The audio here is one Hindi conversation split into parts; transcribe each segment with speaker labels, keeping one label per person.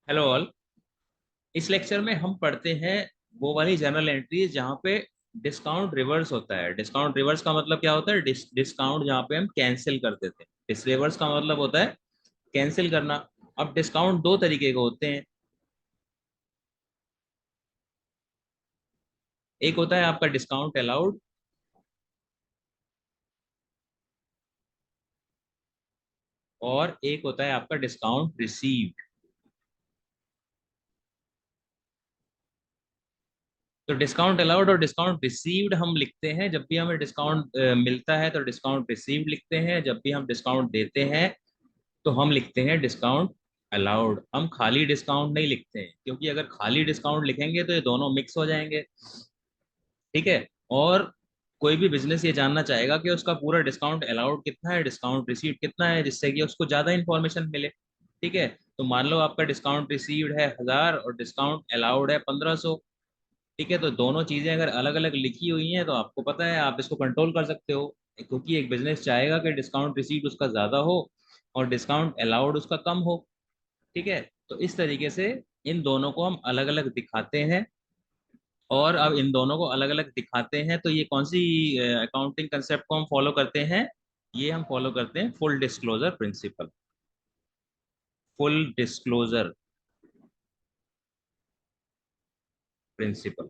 Speaker 1: Hello all. इस लेक्चर में हम पढ़ते हैं वो वाली जर्नल एंट्रीज जहाँ पे डिस्काउंट रिवर्स होता है। डिस्काउंट रिवर्स का मतलब क्या होता है? डिस्काउंट जहाँ पे हम कैंसिल कर देते हैं। डिस रिवर्स का मतलब होता है कैंसिल करना। अब डिस्काउंट दो तरीके के होते हैं। एक होता है आपका डिस्काउंट अलाउड, और एक होता है आपका डिस्काउंट रिसीव्ड। तो डिस्काउंट अलाउड और डिस्काउंट रिसीव्ड हम लिखते हैं जब भी हमें डिस्काउंट मिलता है, तो डिस्काउंट रिसीव्ड लिखते हैं। जब भी हम डिस्काउंट देते हैं तो हम लिखते हैं डिस्काउंट अलाउड। हम खाली डिस्काउंट नहीं लिखते हैं, क्योंकि अगर खाली डिस्काउंट लिखेंगे तो ये दोनों मिक्स हो जाएंगे। ठीक है। और कोई भी बिजनेस ये जानना चाहेगा कि उसका पूरा डिस्काउंट अलाउड कितना है, डिस्काउंट रिसीव्ड कितना है, जिससे कि उसको ज्यादा इंफॉर्मेशन मिले। ठीक है। तो मान लो आपका डिस्काउंट रिसीव्ड है 1000 और डिस्काउंट अलाउड है 1500। ठीक है। तो दोनों चीजें अगर अलग अलग लिखी हुई हैं तो आपको पता है आप इसको कंट्रोल कर सकते हो, क्योंकि एक बिजनेस चाहेगा कि डिस्काउंट रिसीव्ड उसका ज्यादा हो और डिस्काउंट अलाउड उसका कम हो। ठीक है। तो इस तरीके से इन दोनों को हम अलग अलग दिखाते हैं। और अब इन दोनों को अलग अलग दिखाते हैं तो ये कौन सी अकाउंटिंग कंसेप्ट को हम फॉलो करते हैं? ये हम फॉलो करते हैं full disclosure principle. Full disclosure principle.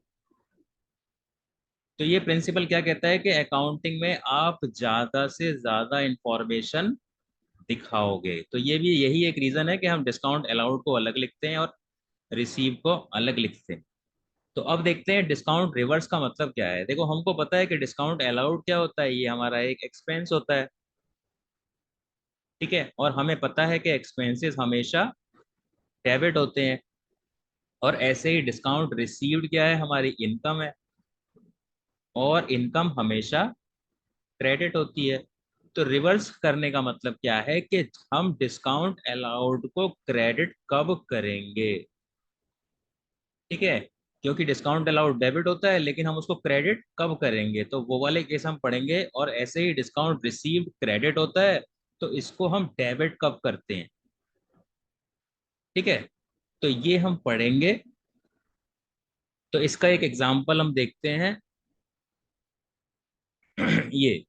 Speaker 1: तो ये प्रिंसिपल क्या कहता है कि अकाउंटिंग में आप ज्यादा से ज्यादा इंफॉर्मेशन दिखाओगे। तो ये भी यही एक रीजन है कि हम डिस्काउंट अलाउड को अलग लिखते हैं और रिसीव को अलग लिखते हैं। तो अब देखते हैं डिस्काउंट रिवर्स का मतलब क्या है। देखो, हमको पता है कि डिस्काउंट अलाउड क्या होता है, ये हमारा एक एक्सपेंस होता है। ठीक है। और हमें पता है कि एक्सपेंसेस हमेशा डेबिट होते हैं। और ऐसे ही डिस्काउंट रिसीव्ड क्या है, हमारी इनकम है। और इनकम हमेशा क्रेडिट होती है। तो रिवर्स करने का मतलब क्या है कि हम डिस्काउंट अलाउड को क्रेडिट कब करेंगे। ठीक है। क्योंकि डिस्काउंट अलाउड डेबिट होता है, लेकिन हम उसको क्रेडिट कब करेंगे, तो वो वाले केस हम पढ़ेंगे। और ऐसे ही डिस्काउंट रिसीव्ड क्रेडिट होता है, तो इसको हम डेबिट कब करते हैं। ठीक है। तो ये हम पढ़ेंगे। तो इसका एक एग्जांपल हम देखते हैं। ये,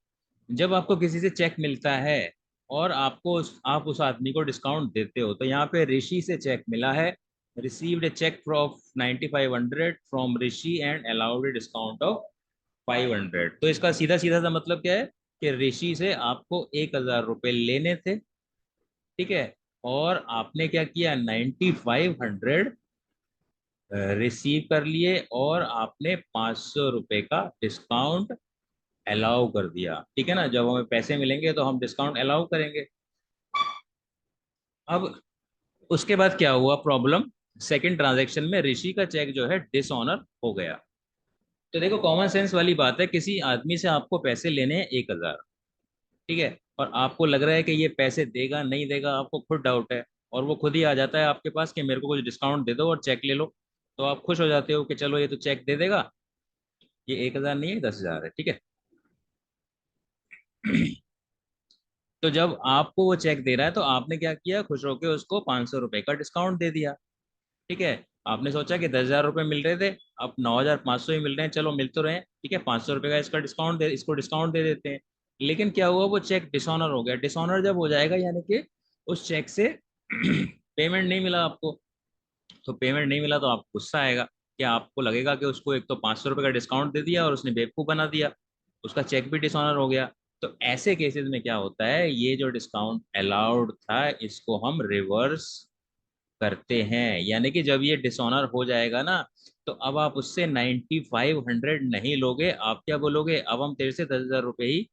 Speaker 1: जब आपको किसी से चेक मिलता है और आप उस आदमी को डिस्काउंट देते हो, तो यहाँ पे ऋषि से चेक मिला है। Received a cheque from 9500 from Rishi and allowed a discount of 500। तो इसका सीधा सीधा सा मतलब क्या है कि ऋषि से आपको 1000 रुपये लेने थे। ठीक है। और आपने क्या किया, 9500 रिसीव कर लिए और आपने 500 रुपये का डिस्काउंट अलाउ कर दिया। ठीक है ना। जब हमें पैसे मिलेंगे तो हम डिस्काउंट अलाउ करेंगे। अब उसके बाद क्या हुआ प्रॉब्लम, सेकंड ट्रांजैक्शन में ऋषि का चेक जो है डिसऑनर हो गया। तो देखो, कॉमन सेंस वाली बात है, किसी आदमी से आपको पैसे लेने हैं 1000। ठीक है। और आपको लग रहा है कि ये पैसे देगा नहीं देगा, आपको खुद डाउट है। और वो खुद ही आ जाता है आपके पास कि मेरे को कुछ डिस्काउंट दे दो और चेक ले लो। तो आप खुश हो जाते हो कि चलो ये तो चेक दे देगा, ये 1000 नहीं है 10,000 है। ठीक है। तो जब आपको वो चेक दे रहा है तो आपने क्या किया, खुश होकर उसको 500 रुपये का डिस्काउंट दे दिया। ठीक है। आपने सोचा कि 10,000 रुपये मिल रहे थे, अब 9,500 ही मिल रहे हैं, चलो मिल तो रहे हैं। ठीक है, 500 रुपये का इसको डिस्काउंट दे देते हैं। लेकिन क्या हुआ, वो चेक डिसऑनर हो गया। डिसऑनर जब हो जाएगा यानी कि उस चेक से पेमेंट नहीं मिला आपको। तो पेमेंट नहीं मिला तो आपको गुस्सा आएगा। क्या आपको लगेगा कि उसको एक तो 500 रुपये का डिस्काउंट दे दिया और उसने बेवकूफ़ बना दिया, उसका चेक भी डिसऑनर हो गया। तो ऐसे केसेस में क्या होता है, ये जो डिस्काउंट अलाउड था इसको हम रिवर्स करते हैं। यानी कि जब ये डिसऑनर हो जाएगा ना, तो अब आप उससे 9500 नहीं लोगे, आप क्या बोलोगे, अब हम तेरे से 10,000 रुपये ही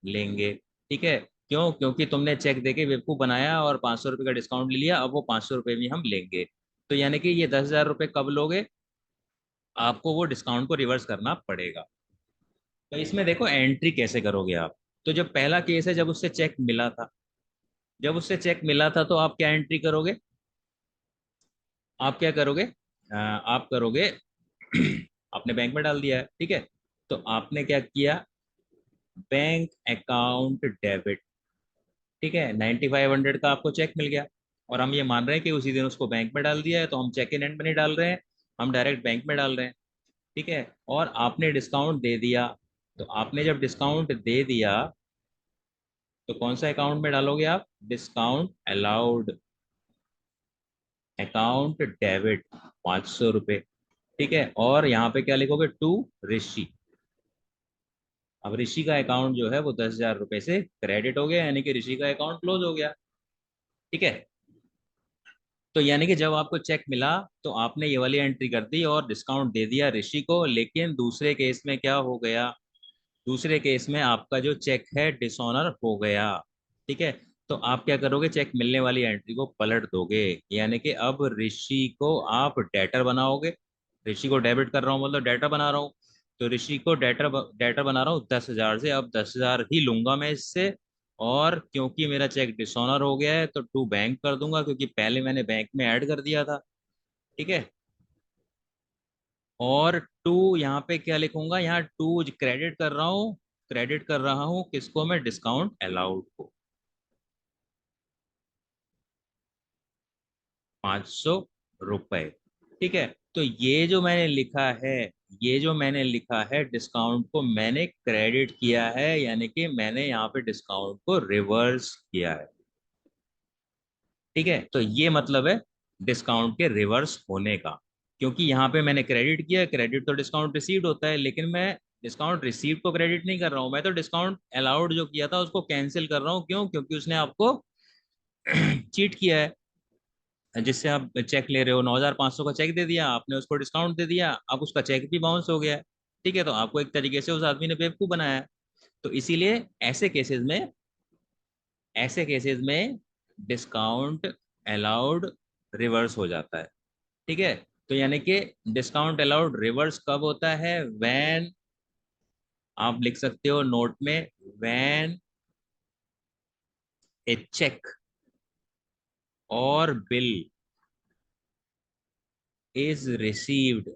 Speaker 1: लेंगे। ठीक है। क्यों? क्योंकि तुमने चेक देके बेवकूफ बनाया और 500 रुपये का डिस्काउंट ले लिया, अब वो 500 रुपये भी हम लेंगे। तो यानी कि ये 10,000 रुपये कब लोगे, आपको वो डिस्काउंट को रिवर्स करना पड़ेगा। तो इसमें देखो एंट्री कैसे करोगे आप। तो जब पहला केस है, जब उससे चेक मिला था, जब उससे चेक मिला था तो आप क्या एंट्री करोगे, आप क्या करोगे, आप करोगे आपने बैंक में डाल दिया है। ठीक है। तो आपने क्या किया, बैंक अकाउंट डेबिट। ठीक है, 9500 का आपको चेक मिल गया और हम ये मान रहे हैं कि उसी दिन उसको बैंक में डाल दिया है, तो हम चेक इन हैंड में नहीं डाल रहे हैं, हम डायरेक्ट बैंक में डाल रहे हैं। ठीक है। और आपने डिस्काउंट दे दिया, तो आपने जब डिस्काउंट दे दिया तो कौन सा अकाउंट में डालोगे आप? डिस्काउंट अलाउड, अकाउंट डेबिट, 500 रुपये। ठीक है। और यहाँ पे क्या लिखोगे? टू ऋषि। अब ऋषि का अकाउंट जो है वो 10,000 रुपये से क्रेडिट हो गया, यानी कि ऋषि का अकाउंट क्लोज हो गया। ठीक है। तो यानी कि जब आपको चेक मिला तो आपने ये वाली एंट्री कर दी और डिस्काउंट दे दिया ऋषि को, लेकिन दूसरे केस में क्या हो गया? दूसरे केस में आपका जो चेक है डिसऑनर हो गया। ठीक है। तो आप क्या करोगे? चेक मिलने वाली एंट्री को पलट दोगे, यानी कि अब ऋषि को आप डेटर बनाओगे। ऋषि को डेबिट कर रहा हूँ मतलब डेटर बना रहा हूँ, तो ऋषि को डेटर डेटर बना रहा हूँ 10,000 से, अब 10,000 ही लूंगा मैं इससे। और क्योंकि मेरा चेक डिसऑनर हो गया है तो टू बैंक कर दूंगा, क्योंकि पहले मैंने बैंक में ऐड कर दिया था। ठीक है। और टू यहाँ पे क्या लिखूंगा? यहाँ टू क्रेडिट कर रहा हूँ, क्रेडिट कर रहा हूँ किसको? मैं डिस्काउंट अलाउड को, 500 रुपए। ठीक है। तो ये जो मैंने लिखा है, ये जो मैंने लिखा है डिस्काउंट को मैंने क्रेडिट किया है, यानी कि मैंने यहाँ पे डिस्काउंट को रिवर्स किया है। ठीक है। तो ये मतलब है डिस्काउंट के रिवर्स होने का, क्योंकि यहाँ पे मैंने क्रेडिट किया, क्रेडिट तो डिस्काउंट रिसीव्ड होता है, लेकिन मैं डिस्काउंट रिसीव्ड को क्रेडिट नहीं कर रहा हूँ, मैं तो डिस्काउंट अलाउड जो किया था उसको कैंसिल कर रहा हूँ। क्यों? क्योंकि उसने आपको चीट किया है। जिससे आप चेक ले रहे हो, 9,500 का चेक दे दिया आपने, उसको डिस्काउंट दे दिया, अब उसका चेक भी बाउंस हो गया है। ठीक है। तो आपको एक तरीके से उस आदमी ने बेवकूफ बनाया है। तो इसीलिए ऐसे केसेस में डिस्काउंट अलाउड रिवर्स हो जाता है। ठीक है। तो यानी कि डिस्काउंट अलाउड रिवर्स कब होता है? व्हेन, आप लिख सकते हो नोट में, when a cheque or bill is received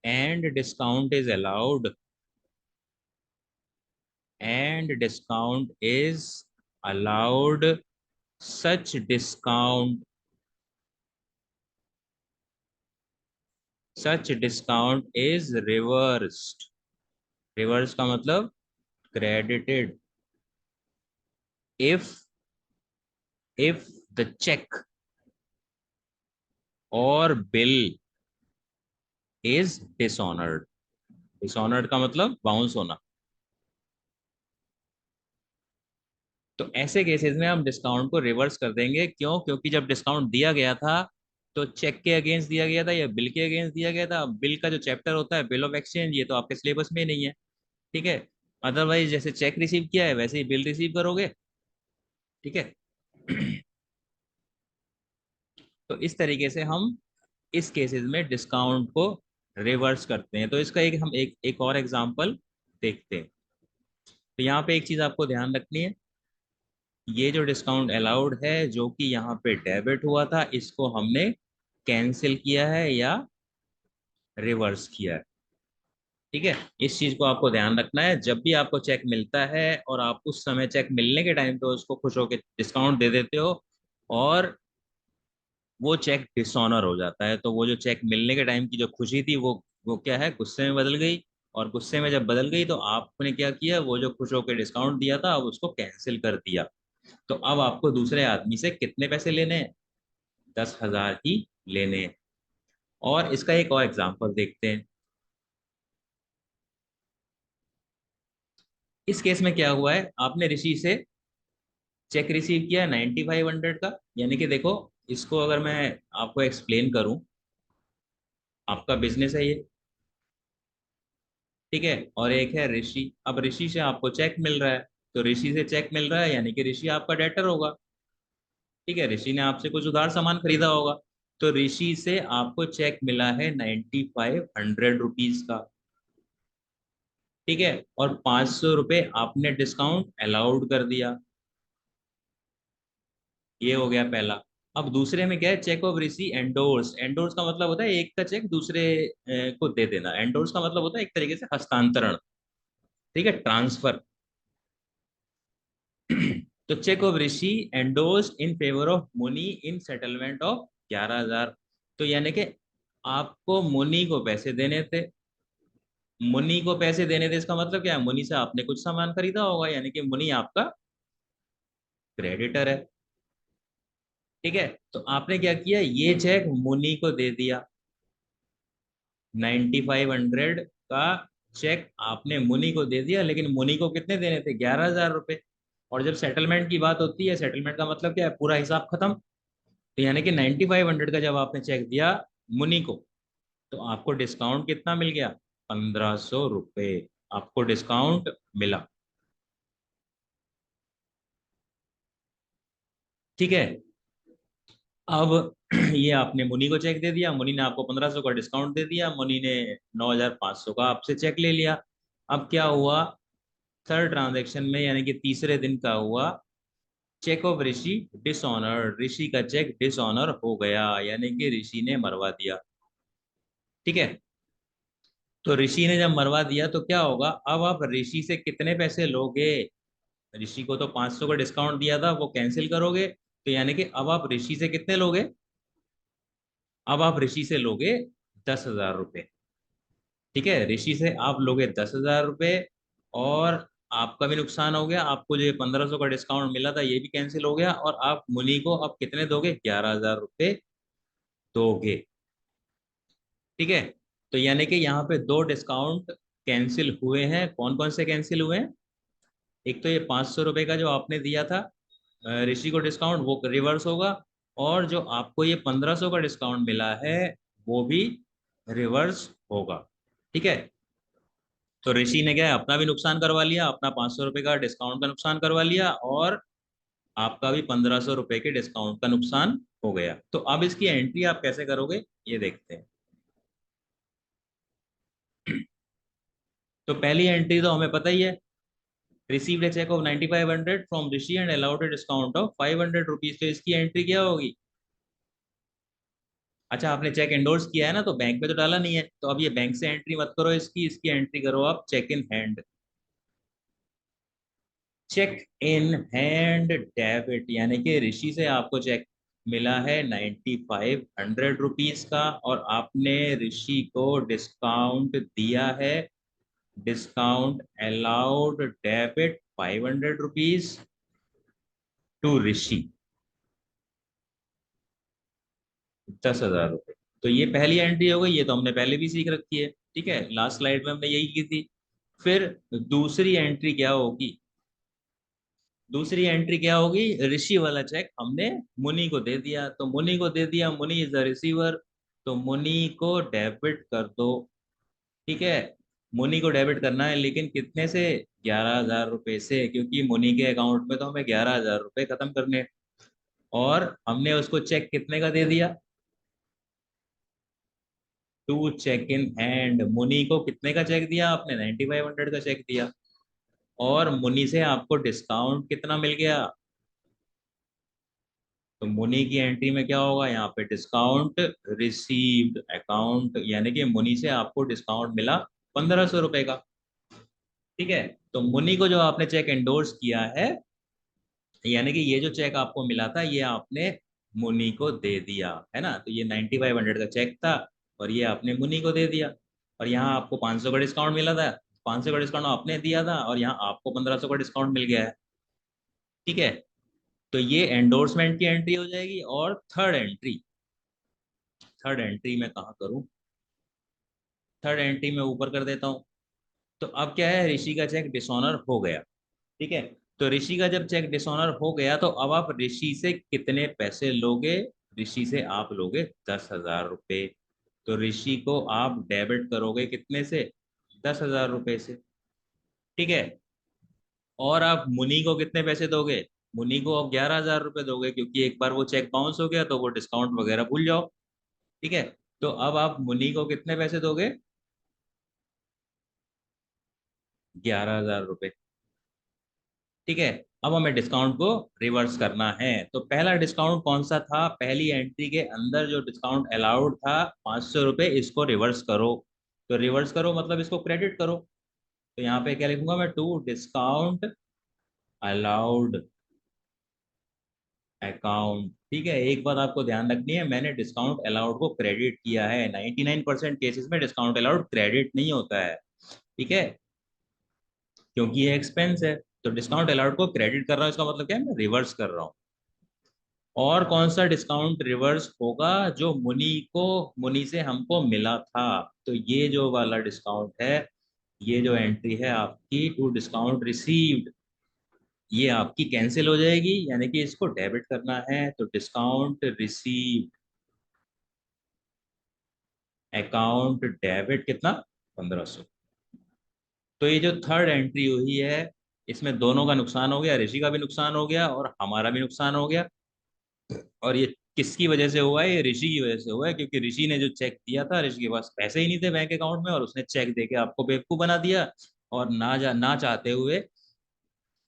Speaker 1: and discount is allowed, and discount is allowed, such discount, such discount is reversed. Reverse का मतलब credited, if if the cheque or bill is dishonoured. Dishonoured का मतलब बाउंस होना। तो ऐसे केसेस में हम डिस्काउंट को रिवर्स कर देंगे। क्यों? क्योंकि जब डिस्काउंट दिया गया था तो चेक के अगेंस्ट दिया गया था या बिल के अगेंस्ट दिया गया था। बिल का जो चैप्टर होता है बिल ऑफ एक्सचेंज, ये तो आपके सिलेबस में ही नहीं है। ठीक है। अदरवाइज जैसे चेक रिसीव किया है वैसे ही बिल रिसीव करोगे। ठीक है। तो इस तरीके से हम इस केसेस में डिस्काउंट को रिवर्स करते हैं। तो इसका एक और एग्जांपल देखते हैं। तो यहाँ पे एक चीज आपको ध्यान रखनी है, ये जो डिस्काउंट अलाउड है जो कि यहाँ पे डेबिट हुआ था, इसको हमने कैंसिल किया है या रिवर्स किया है। ठीक है। इस चीज को आपको ध्यान रखना है, जब भी आपको चेक मिलता है और आप उस समय चेक मिलने के टाइम पे उसको खुश होकर डिस्काउंट दे देते हो, और वो चेक डिसऑनर हो जाता है, तो वो जो चेक मिलने के टाइम की जो खुशी थी वो क्या है? गुस्से में बदल गई। और गुस्से में जब बदल गई तो आपने क्या किया? वो जो खुश होकर डिस्काउंट दिया था अब उसको कैंसिल कर दिया। तो अब आपको दूसरे आदमी से कितने पैसे लेने हैं? 10,000 ही लेने हैं। और इसका एक और एग्जांपल देखते हैं। इस केस में क्या हुआ है? आपने ऋषि से चेक रिसीव किया 9,500 का, यानी कि देखो, इसको अगर मैं आपको एक्सप्लेन करूं, आपका बिजनेस है ये। ठीक है। और एक है ऋषि। अब ऋषि से आपको चेक मिल रहा है, तो ऋषि से चेक मिल रहा है यानी कि ऋषि आपका डेटर होगा। ठीक है। ऋषि ने आपसे कुछ उधार सामान खरीदा होगा, तो ऋषि से आपको चेक मिला है 9,500 रुपीज का। ठीक है। और 500 रुपये आपने डिस्काउंट अलाउड कर दिया। ये हो गया पहला। अब दूसरे में क्या है? Cheque of Rishi endorse. Endorse का मतलब होता है एक का चेक दूसरे को दे देना। एंडोर्स का मतलब होता है एक तरीके से हस्तांतरण। ठीक है, ट्रांसफर। तो cheque of Rishi endorsed in favour of Muni in settlement of 11,000। तो यानी कि आपको मुनि को पैसे देने थे, मुनि को पैसे देने थे, इसका मतलब क्या है, मुनि से आपने कुछ सामान खरीदा होगा, यानी कि मुनि आपका क्रेडिटर है। ठीक है, तो आपने क्या किया, ये चेक मुनि को दे दिया, 9500 का चेक आपने मुनि को दे दिया, लेकिन मुनि को कितने देने थे, 11,000 रुपए। और जब सेटलमेंट की बात होती है, सेटलमेंट का मतलब क्या है, पूरा हिसाब खत्म। तो यानी कि 9500 का जब आपने चेक दिया मुनि को, तो आपको डिस्काउंट कितना मिल गया, 1500 रुपये आपको डिस्काउंट मिला। ठीक है, अब ये आपने मुनि को चेक दे दिया, मुनि ने आपको 1500 का डिस्काउंट दे दिया, मुनि ने 9500 का आपसे चेक ले लिया। अब क्या हुआ, थर्ड ट्रांजैक्शन में यानी कि तीसरे दिन का हुआ, चेक ऑफ ऋषि डिसऑनर, ऋषि का चेक डिसऑनर हो गया, यानी कि ऋषि ने मरवा दिया। ठीक है, तो ऋषि ने जब मरवा दिया तो क्या होगा, अब आप ऋषि से कितने पैसे लोगे, ऋषि को तो 500 का डिस्काउंट दिया था, वो कैंसिल करोगे, तो यानी कि अब आप ऋषि से कितने लोगे, अब आप ऋषि से लोगे 10,000 रुपये। ठीक है, ऋषि से आप लोगे 10,000 रुपये, और आपका भी नुकसान हो गया, आपको जो 1500 का डिस्काउंट मिला था ये भी कैंसिल हो गया, और आप मुनि को अब कितने दोगे, 11,000 रुपये दोगे। ठीक है, तो यानी कि यहाँ पे दो डिस्काउंट कैंसिल हुए हैं, कौन कौन से कैंसिल हुए हैं, एक तो ये 500 रुपये का जो आपने दिया था ऋषि को डिस्काउंट, वो रिवर्स होगा, और जो आपको ये 1500 का डिस्काउंट मिला है वो भी रिवर्स होगा। ठीक है, तो ऋषि ने क्या है, अपना भी नुकसान करवा लिया, अपना 500 रुपये का डिस्काउंट का नुकसान करवा लिया, और आपका भी 1500 रुपये के डिस्काउंट का नुकसान हो गया। तो अब इसकी एंट्री आप कैसे करोगे, ये देखते हैं। तो पहली एंट्री तो हमें पता ही है, received a cheque of 9500 from Rishi and allowed a discount of 500 rupees. तो इसकी एंट्री क्या होगी, अच्छा आपने चेक एंडोर्स किया है ना, तो बैंक में तो डाला नहीं है, तो अब ये बैंक से एंट्री मत करो, इसकी इसकी एंट्री करो आप cheque in hand. Cheque in hand debit, यानी कि ऋषि से आपको चेक मिला है 9500 रुपीज का, और आपने ऋषि को डिस्काउंट दिया है, discount allowed debit 500 rupees to Rishi, 10,000 रुपये। तो ये पहली एंट्री हो गई, ये तो हमने पहले भी सीख रखी है। ठीक है, लास्ट स्लाइड में हमने यही की थी। फिर दूसरी एंट्री क्या होगी, दूसरी एंट्री क्या होगी, ऋषि वाला चेक हमने मुनि को दे दिया, तो मुनि को दे दिया, मुनि इज द रिसीवर, तो मुनि को डेबिट कर दो। ठीक है, मुनि को डेबिट करना है, लेकिन कितने से, 11,000 रुपये से, क्योंकि मुनि के अकाउंट में तो हमें 11,000 रुपये खत्म करने हैं। और हमने उसको चेक कितने का दे दिया, टू चेक इन हैंड, मुनि को कितने का चेक दिया आपने, 9500 का चेक दिया, और मुनि से आपको डिस्काउंट कितना मिल गया, तो मुनि की एंट्री में क्या होगा, यहाँ पे डिस्काउंट रिसीव्ड अकाउंट, यानी कि मुनि से आपको डिस्काउंट मिला 1500 रुपये का। ठीक है, तो मुनि को जो आपने चेक एंडोर्स किया है, यानी कि ये जो चेक आपको मिला था ये आपने मुनि को दे दिया है ना, तो ये 9500 का चेक था, और ये आपने मुनि को दे दिया, और यहाँ आपको 500 का डिस्काउंट मिला था, 500 का डिस्काउंट आपने दिया था, और यहाँ आपको 1500 का डिस्काउंट मिल गया है। ठीक है, तो ये एंडोर्समेंट की एंट्री हो जाएगी। और थर्ड एंट्री, थर्ड एंट्री मैं कहाँ करूँ, थर्ड एंट्री में ऊपर कर देता हूँ। तो अब क्या है, ऋषि का चेक डिसऑनर हो गया। ठीक है, तो ऋषि का जब चेक डिसऑनर हो गया, तो अब आप ऋषि से कितने पैसे लोगे, ऋषि से आप लोगे 10,000 रुपये। तो ऋषि को आप डेबिट करोगे कितने से, 10,000 रुपये से। ठीक है, और आप मुनि को कितने पैसे दोगे, मुनि को आप 11,000 रुपये दोगे, क्योंकि एक बार वो चेक बाउंस हो गया तो वो डिस्काउंट वगैरह भूल जाओ। ठीक है, तो अब आप मुनि को कितने पैसे दोगे, 11,000 रुपये। ठीक है, अब हमें डिस्काउंट को रिवर्स करना है। तो पहला डिस्काउंट कौन सा था, पहली एंट्री के अंदर जो डिस्काउंट अलाउड था 500 रुपये, इसको रिवर्स करो। तो रिवर्स करो मतलब इसको क्रेडिट करो, तो यहाँ पे क्या लिखूंगा मैं, टू डिस्काउंट अलाउड अकाउंट, ठीक है। एक बात आपको ध्यान रखनी है, मैंने डिस्काउंट अलाउड को क्रेडिट किया है। 99% केसेस में डिस्काउंट अलाउड क्रेडिट नहीं होता है, ठीक है, क्योंकि ये एक्सपेंस है। तो डिस्काउंट अलाउड को क्रेडिट कर रहा हूँ, इसका मतलब क्या है, मैं रिवर्स कर रहा हूँ। और कौन सा डिस्काउंट रिवर्स होगा, जो मुनी से हमको मिला था। तो ये जो वाला डिस्काउंट है, ये जो एंट्री है आपकी टू डिस्काउंट रिसीव्ड, ये आपकी कैंसिल हो जाएगी, यानी कि इसको डेबिट करना है। तो डिस्काउंट रिसीव्ड अकाउंट डेबिट कितना, 1500। तो ये जो थर्ड एंट्री हुई है, इसमें दोनों का नुकसान हो गया, ऋषि का भी नुकसान हो गया और हमारा भी नुकसान हो गया। और ये किसकी वजह से हुआ है, ये ऋषि की वजह से हुआ है, क्योंकि ऋषि ने जो चेक दिया था, ऋषि के पास पैसे ही नहीं थे बैंक अकाउंट में, और उसने चेक देके आपको बेवकूफ बना दिया। और ना चाहते हुए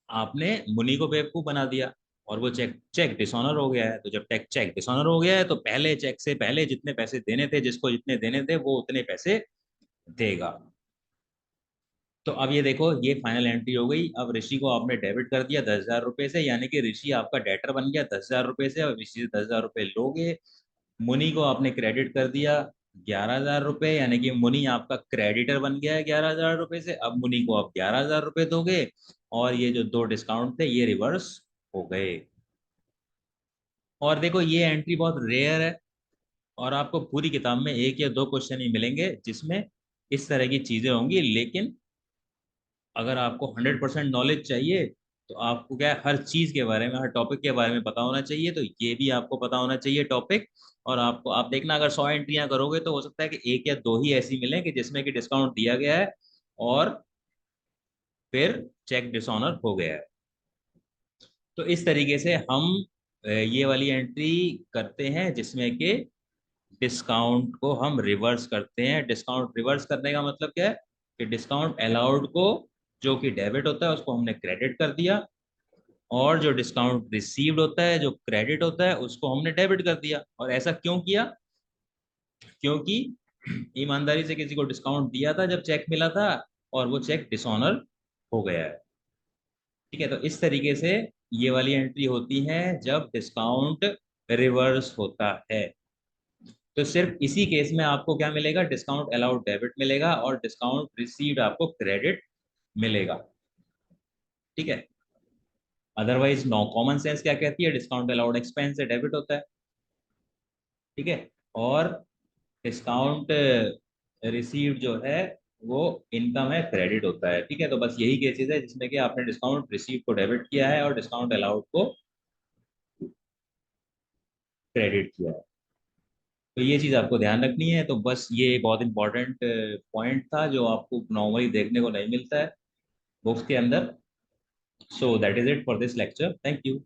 Speaker 1: आपने मुनि को बेवकूफ बना दिया, और वो चेक चेक डिसऑनर हो गया है। तो जब चेक डिसऑनर हो गया है, तो पहले चेक से पहले जितने पैसे देने थे, जिसको जितने देने थे, वो उतने पैसे देगा। तो अब ये देखो, ये फाइनल एंट्री हो गई। अब ऋषि को आपने डेबिट कर दिया 10,000 रुपए से, यानी कि ऋषि आपका डेटर बन गया 10,000 रुपए से, और ऋषि से 10,000 रुपए लोगे। मुनि को आपने क्रेडिट कर दिया 11,000 रुपए, यानी कि मुनि आपका क्रेडिटर बन गया है 11,000 रुपए से। अब मुनि को आप 11,000 रुपए दोगे, और ये जो दो डिस्काउंट थे ये रिवर्स हो गए। और देखो, ये एंट्री बहुत रेयर है, और आपको पूरी किताब में एक या दो क्वेश्चन ही मिलेंगे जिसमें इस तरह की चीजें होंगी। लेकिन अगर आपको 100% नॉलेज चाहिए, तो आपको क्या है, हर चीज के बारे में, हर टॉपिक के बारे में पता होना चाहिए। तो ये भी आपको पता होना चाहिए टॉपिक। और आपको, आप देखना, अगर 100 एंट्रियां करोगे तो हो सकता है कि एक या दो ही ऐसी मिलें कि जिसमें कि डिस्काउंट दिया गया है और फिर चेक डिसऑनर हो गया है। तो इस तरीके से हम ये वाली एंट्री करते हैं, जिसमें कि डिस्काउंट को हम रिवर्स करते हैं। डिस्काउंट रिवर्स करने का मतलब क्या है, कि डिस्काउंट अलाउड को, जो कि डेबिट होता है, उसको हमने क्रेडिट कर दिया, और जो डिस्काउंट रिसीव्ड होता है, जो क्रेडिट होता है, उसको हमने डेबिट कर दिया। और ऐसा क्यों किया, क्योंकि ईमानदारी से किसी को डिस्काउंट दिया था जब चेक मिला था, और वो चेक डिसऑनर हो गया है। ठीक है, तो इस तरीके से ये वाली एंट्री होती है जब डिस्काउंट रिवर्स होता है। तो सिर्फ इसी केस में आपको क्या मिलेगा, डिस्काउंट अलाउड डेबिट मिलेगा, और डिस्काउंट रिसीव्ड आपको क्रेडिट मिलेगा। ठीक है। अदरवाइज नो, कॉमन सेंस क्या कहती है, डिस्काउंट अलाउड एक्सपेंस से डेबिट होता है। ठीक है। और डिस्काउंट रिसीव्ड जो है, वो इनकम है, क्रेडिट होता है। ठीक है, तो बस यही केसेस है जिसमें कि आपने डिस्काउंट रिसीव को डेबिट किया है और डिस्काउंट अलाउड को क्रेडिट किया है। तो ये चीज़ आपको ध्यान रखनी है। तो बस ये बहुत इंपॉर्टेंट पॉइंट था, जो आपको नॉर्मली देखने को नहीं मिलता है बुक्स के अंदर। So that is it for this lecture, thank you.